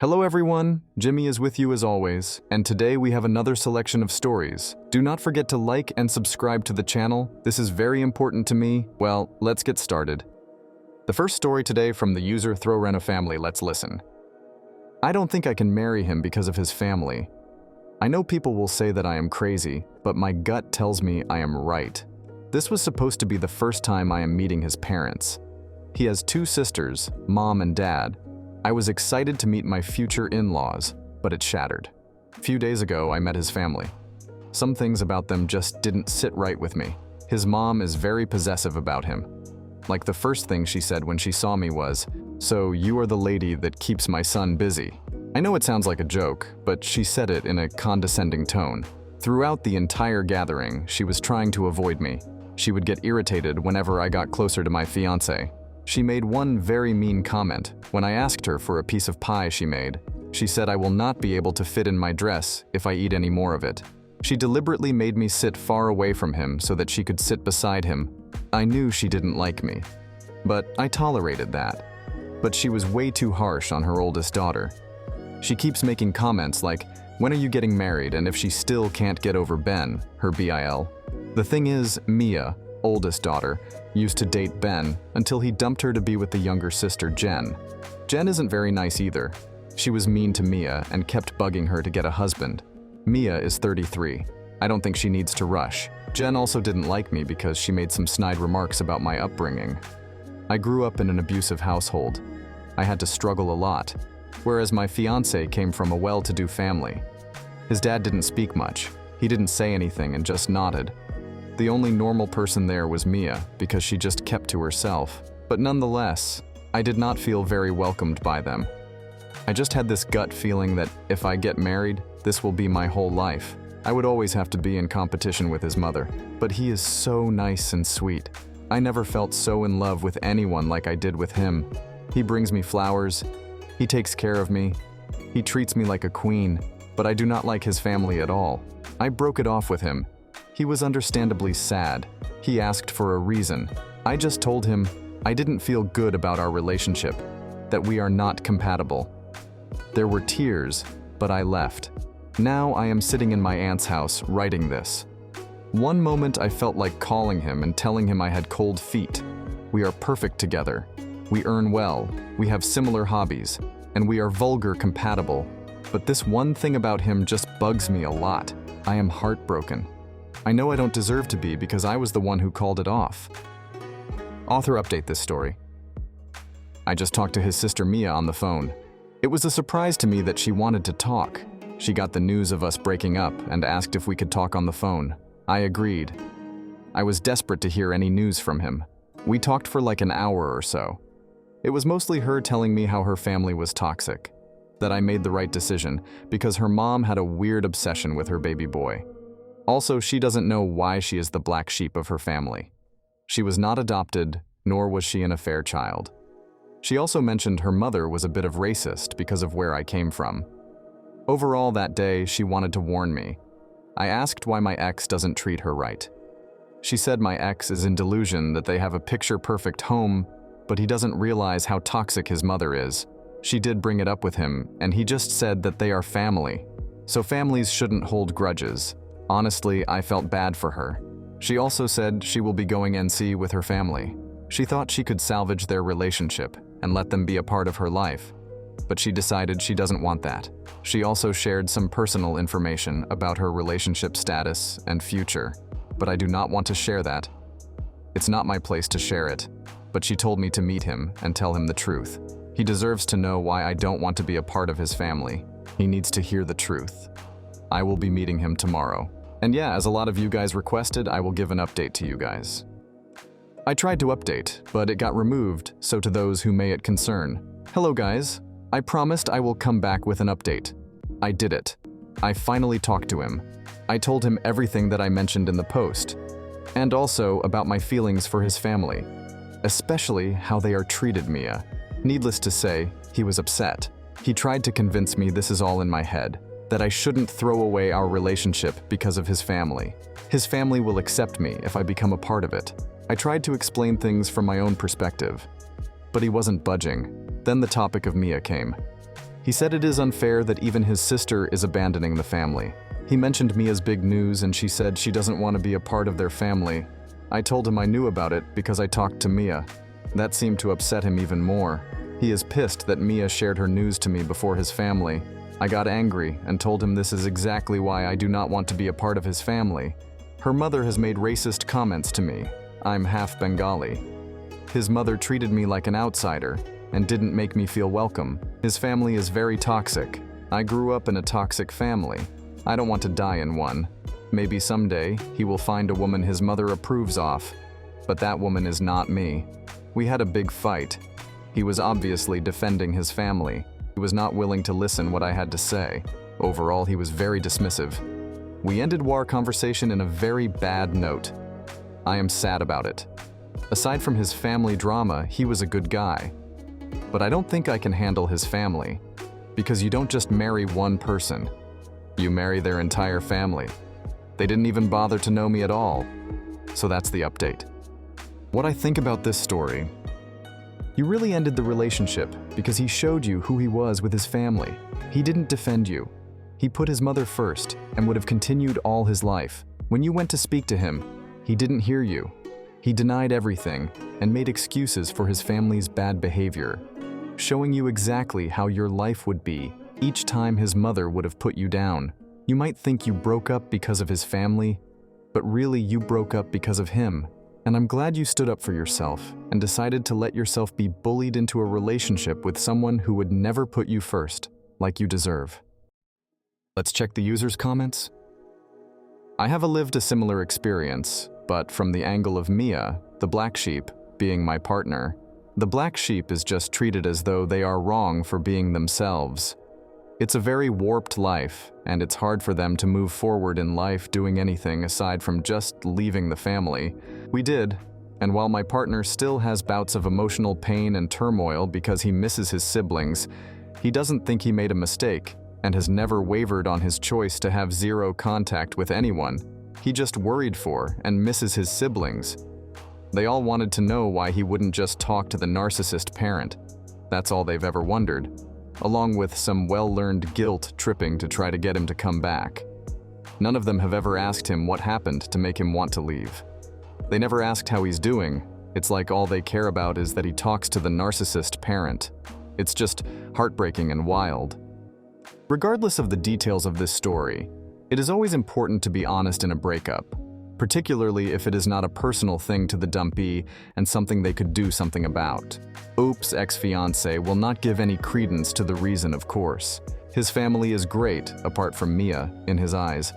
Hello everyone, Jimmy is with you as always, and today we have another selection of stories. Do not forget to like and subscribe to the channel. This is very important to me. Well, let's get started. The first story today from the user Throwrena family, let's listen. I don't think I can marry him because of his family. I know people will say that I am crazy, but my gut tells me I am right. This was supposed to be the first time I am meeting his parents. He has two sisters, mom and dad. I was excited to meet my future in-laws, but it shattered. A few days ago, I met his family. Some things about them just didn't sit right with me. His mom is very possessive about him. Like the first thing she said when she saw me was, "So you are the lady that keeps my son busy." I know it sounds like a joke, but she said it in a condescending tone. Throughout the entire gathering, she was trying to avoid me. She would get irritated whenever I got closer to my fiancé. She made one very mean comment. When I asked her for a piece of pie she made, she said I will not be able to fit in my dress if I eat any more of it. She deliberately made me sit far away from him so that she could sit beside him. I knew she didn't like me, but I tolerated that. But she was way too harsh on her oldest daughter. She keeps making comments like, "When are you getting married?" and if she still can't get over Ben, her BIL. The thing is, Mia, oldest daughter, used to date Ben until he dumped her to be with the younger sister, Jen. Jen isn't very nice either. She was mean to Mia and kept bugging her to get a husband. Mia is 33. I don't think she needs to rush. Jen also didn't like me because she made some snide remarks about my upbringing. I grew up in an abusive household. I had to struggle a lot, whereas my fiancé came from a well-to-do family. His dad didn't speak much. He didn't say anything and just nodded. The only normal person there was Mia, because she just kept to herself. But nonetheless, I did not feel very welcomed by them. I just had this gut feeling that if I get married, this will be my whole life. I would always have to be in competition with his mother. But he is so nice and sweet. I never felt so in love with anyone like I did with him. He brings me flowers. He takes care of me. He treats me like a queen. But I do not like his family at all. I broke it off with him. He was understandably sad. He asked for a reason. I just told him I didn't feel good about our relationship, that we are not compatible. There were tears, but I left. Now I am sitting in my aunt's house writing this. One moment I felt like calling him and telling him I had cold feet. We are perfect together. We earn well, we have similar hobbies, and we are vulgar compatible. But this one thing about him just bugs me a lot. I am heartbroken. I know I don't deserve to be because I was the one who called it off. Author update this story. I just talked to his sister Mia on the phone. It was a surprise to me that she wanted to talk. She got the news of us breaking up and asked if we could talk on the phone. I agreed. I was desperate to hear any news from him. We talked for like an hour or so. It was mostly her telling me how her family was toxic, that I made the right decision because her mom had a weird obsession with her baby boy. Also, she doesn't know why she is the black sheep of her family. She was not adopted, nor was she an affair child. She also mentioned her mother was a bit of racist because of where I came from. Overall, that day, she wanted to warn me. I asked why my ex doesn't treat her right. She said my ex is in delusion that they have a picture-perfect home, but he doesn't realize how toxic his mother is. She did bring it up with him, and he just said that they are family. So families shouldn't hold grudges. Honestly, I felt bad for her. She also said she will be going NC with her family. She thought she could salvage their relationship and let them be a part of her life. But she decided she doesn't want that. She also shared some personal information about her relationship status and future, but I do not want to share that. It's not my place to share it, but she told me to meet him and tell him the truth. He deserves to know why I don't want to be a part of his family. He needs to hear the truth. I will be meeting him tomorrow. And yeah, as a lot of you guys requested, I will give an update to you guys. I tried to update, but it got removed, so to those who may it concern. Hello guys, I promised I will come back with an update. I did it. I finally talked to him. I told him everything that I mentioned in the post, and also about my feelings for his family, especially how they are treated Mia. Needless to say, he was upset. He tried to convince me this is all in my head, that I shouldn't throw away our relationship because of his family. His family will accept me if I become a part of it. I tried to explain things from my own perspective, but he wasn't budging. Then the topic of Mia came. He said it is unfair that even his sister is abandoning the family. He mentioned Mia's big news and she said she doesn't want to be a part of their family. I told him I knew about it because I talked to Mia. That seemed to upset him even more. He is pissed that Mia shared her news to me before his family. I got angry and told him this is exactly why I do not want to be a part of his family. Her mother has made racist comments to me. I'm half Bengali. His mother treated me like an outsider and didn't make me feel welcome. His family is very toxic. I grew up in a toxic family. I don't want to die in one. Maybe someday he will find a woman his mother approves of, but that woman is not me. We had a big fight. He was obviously defending his family. He was not willing to listen what I had to say. Overall, he was very dismissive. We ended our conversation in a very bad note. I am sad about it. Aside from his family drama, he was a good guy. But I don't think I can handle his family, because you don't just marry one person. You marry their entire family. They didn't even bother to know me at all. So that's the update. What I think about this story: you really ended the relationship because he showed you who he was with his family. He didn't defend you. He put his mother first and would have continued all his life. When you went to speak to him, he didn't hear you. He denied everything and made excuses for his family's bad behavior, showing you exactly how your life would be each time his mother would have put you down. You might think you broke up because of his family, but really you broke up because of him. And I'm glad you stood up for yourself and decided to let yourself be bullied into a relationship with someone who would never put you first, like you deserve. Let's check the user's comments. I have lived a similar experience, but from the angle of Mia, the black sheep, being my partner. The black sheep is just treated as though they are wrong for being themselves. It's a very warped life, and it's hard for them to move forward in life doing anything aside from just leaving the family. We did, and while my partner still has bouts of emotional pain and turmoil because he misses his siblings, he doesn't think he made a mistake and has never wavered on his choice to have zero contact with anyone. He just worried for and misses his siblings. They all wanted to know why he wouldn't just talk to the narcissist parent. That's all they've ever wondered, along with some well-learned guilt tripping to try to get him to come back. None of them have ever asked him what happened to make him want to leave. They never asked how he's doing. It's like all they care about is that he talks to the narcissist parent. It's just heartbreaking and wild. Regardless of the details of this story, it is always important to be honest in a breakup, particularly if it is not a personal thing to the dumpee and something they could do something about. Oop's ex-fiancé will not give any credence to the reason, of course. His family is great, apart from Mia, in his eyes.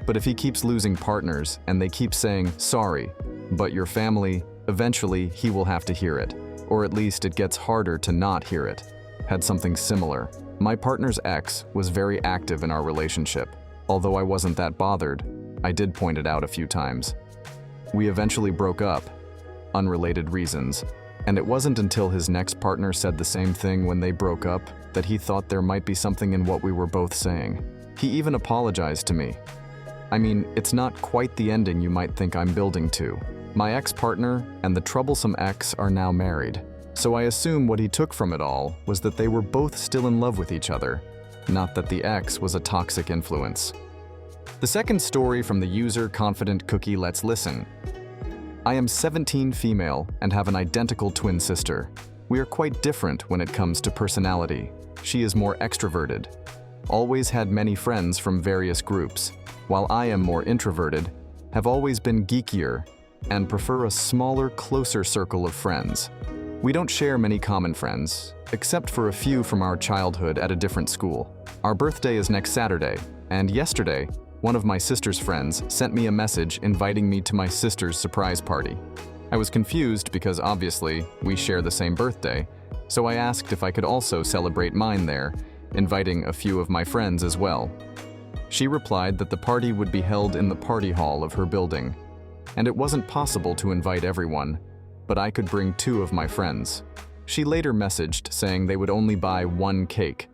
But if he keeps losing partners and they keep saying, sorry, but your family, eventually he will have to hear it. Or at least it gets harder to not hear it. Had something similar. My partner's ex was very active in our relationship. Although I wasn't that bothered, I did point it out a few times. We eventually broke up, unrelated reasons, and it wasn't until his next partner said the same thing when they broke up that he thought there might be something in what we were both saying. He even apologized to me. I mean, it's not quite the ending you might think I'm building to. My ex-partner and the troublesome ex are now married, so I assume what he took from it all was that they were both still in love with each other, not that the ex was a toxic influence. The second story from the user Confident Cookie. Let's listen. I am 17, female, and have an identical twin sister. We are quite different when it comes to personality. She is more extroverted, always had many friends from various groups, while I am more introverted, have always been geekier, and prefer a smaller, closer circle of friends. We don't share many common friends, except for a few from our childhood at a different school. Our birthday is next Saturday, and yesterday, one of my sister's friends sent me a message inviting me to my sister's surprise party. I was confused because obviously we share the same birthday, so I asked if I could also celebrate mine there, inviting a few of my friends as well. She replied that the party would be held in the party hall of her building, and it wasn't possible to invite everyone, but I could bring 2 of my friends. She later messaged saying they would only buy 1 cake,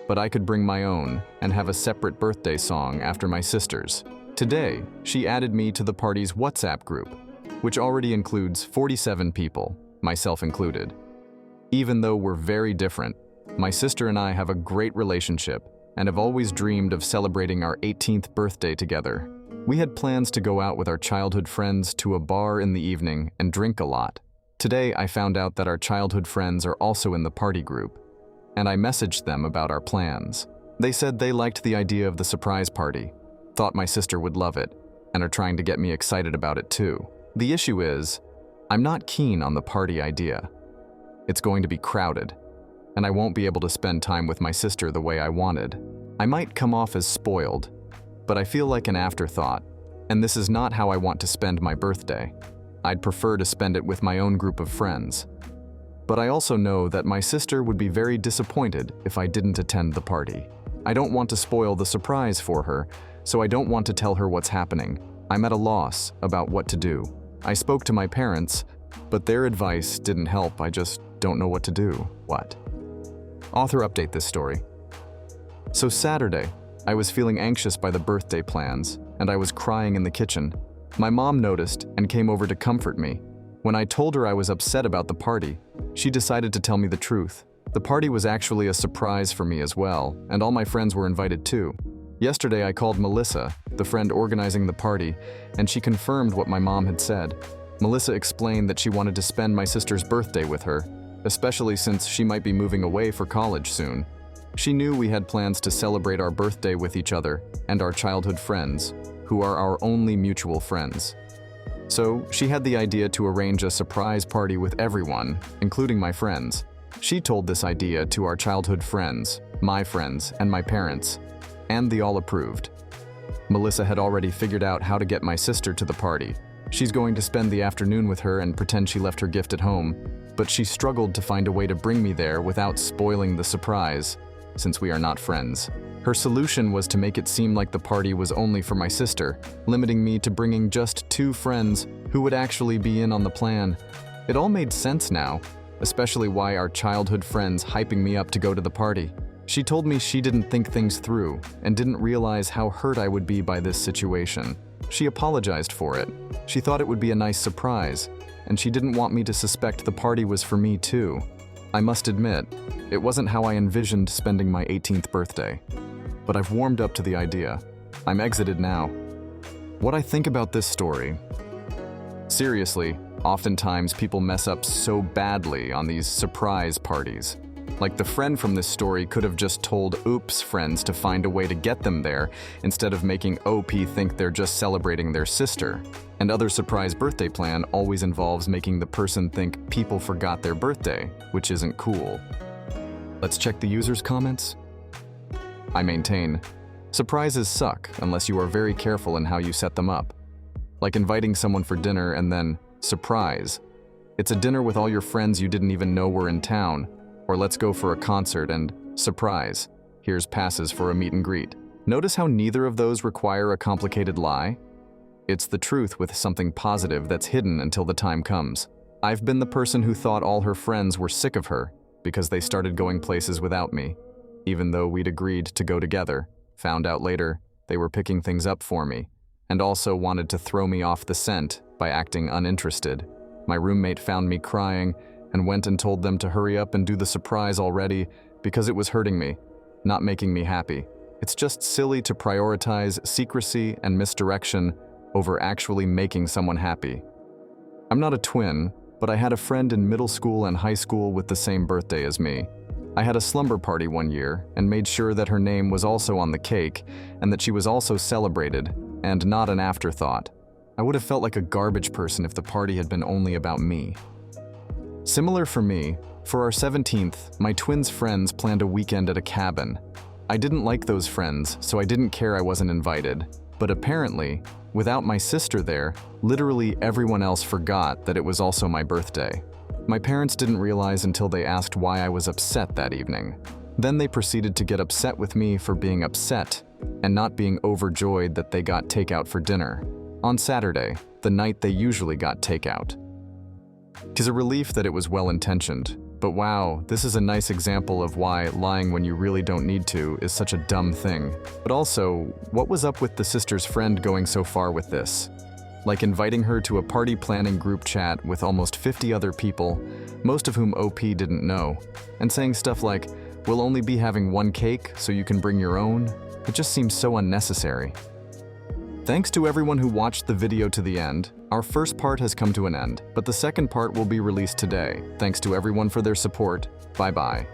but I could bring my own and have a separate birthday song after my sister's. Today, she added me to the party's WhatsApp group, which already includes 47 people, myself included. Even though we're very different, My sister and I have a great relationship and have always dreamed of celebrating our 18th birthday together. We had plans to go out with our childhood friends to a bar in the evening and drink a lot. Today, I found out that our childhood friends are also in the party group, and I messaged them about our plans. They said they liked the idea of the surprise party, thought my sister would love it, and are trying to get me excited about it too. The issue is, I'm not keen on the party idea. It's going to be crowded, and I won't be able to spend time with my sister the way I wanted. I might come off as spoiled, but I feel like an afterthought, and this is not how I want to spend my birthday. I'd prefer to spend it with my own group of friends. But I also know that my sister would be very disappointed if I didn't attend the party. I don't want to spoil the surprise for her, so I don't want to tell her what's happening. I'm at a loss about what to do. I spoke to my parents, but their advice didn't help. I just don't know what to do. What? Author update this story. So Saturday, I was feeling anxious by the birthday plans, and I was crying in the kitchen. My mom noticed and came over to comfort me. When I told her I was upset about the party, she decided to tell me the truth. The party was actually a surprise for me as well, and all my friends were invited too. Yesterday I called Melissa, the friend organizing the party, and she confirmed what my mom had said. Melissa explained that she wanted to spend my sister's birthday with her, especially since she might be moving away for college soon. She knew we had plans to celebrate our birthday with each other and our childhood friends, who are our only mutual friends. So she had the idea to arrange a surprise party with everyone, including my friends. She told this idea to our childhood friends, my friends, and my parents, and they all approved. Melissa had already figured out how to get my sister to the party. She's going to spend the afternoon with her and pretend she left her gift at home, but she struggled to find a way to bring me there without spoiling the surprise, since we are not friends. Her solution was to make it seem like the party was only for my sister, limiting me to bringing just 2 friends who would actually be in on the plan. It all made sense now, especially why our childhood friends hyping me up to go to the party. She told me she didn't think things through and didn't realize how hurt I would be by this situation. She apologized for it. She thought it would be a nice surprise, and she didn't want me to suspect the party was for me too. I must admit, it wasn't how I envisioned spending my 18th birthday. But I've warmed up to the idea. I'm exited now. What I think about this story? Seriously, oftentimes people mess up so badly on these surprise parties. Like the friend from this story could have just told Oops friends to find a way to get them there instead of making OP think they're just celebrating their sister. And other surprise birthday plan always involves making the person think people forgot their birthday, which isn't cool. Let's check the user's comments. I maintain, surprises suck unless you are very careful in how you set them up. Like inviting someone for dinner and then, surprise. It's a dinner with all your friends you didn't even know were in town. Or let's go for a concert and, surprise, here's passes for a meet and greet. Notice how neither of those require a complicated lie? It's the truth with something positive that's hidden until the time comes. I've been the person who thought all her friends were sick of her because they started going places without me. Even though we'd agreed to go together, found out later they were picking things up for me, and also wanted to throw me off the scent by acting uninterested. My roommate found me crying and went and told them to hurry up and do the surprise already because it was hurting me, not making me happy. It's just silly to prioritize secrecy and misdirection over actually making someone happy. I'm not a twin, but I had a friend in middle school and high school with the same birthday as me. I had a slumber party one year and made sure that her name was also on the cake and that she was also celebrated and not an afterthought. I would have felt like a garbage person if the party had been only about me. Similar for me, for our 17th, my twins' friends planned a weekend at a cabin. I didn't like those friends, so I didn't care I wasn't invited. But apparently, without my sister there, literally everyone else forgot that it was also my birthday. My parents didn't realize until they asked why I was upset that evening. Then they proceeded to get upset with me for being upset and not being overjoyed that they got takeout for dinner. On Saturday, the night they usually got takeout. 'Tis a relief that it was well-intentioned, but wow, this is a nice example of why lying when you really don't need to is such a dumb thing. But also, what was up with the sister's friend going so far with this? Like inviting her to a party planning group chat with almost 50 other people, most of whom OP didn't know, and saying stuff like, We'll only be having one cake, so you can bring your own. It just seems so unnecessary. Thanks to everyone who watched the video to the end. Our first part has come to an end, but the second part will be released today. Thanks to everyone for their support. Bye-bye.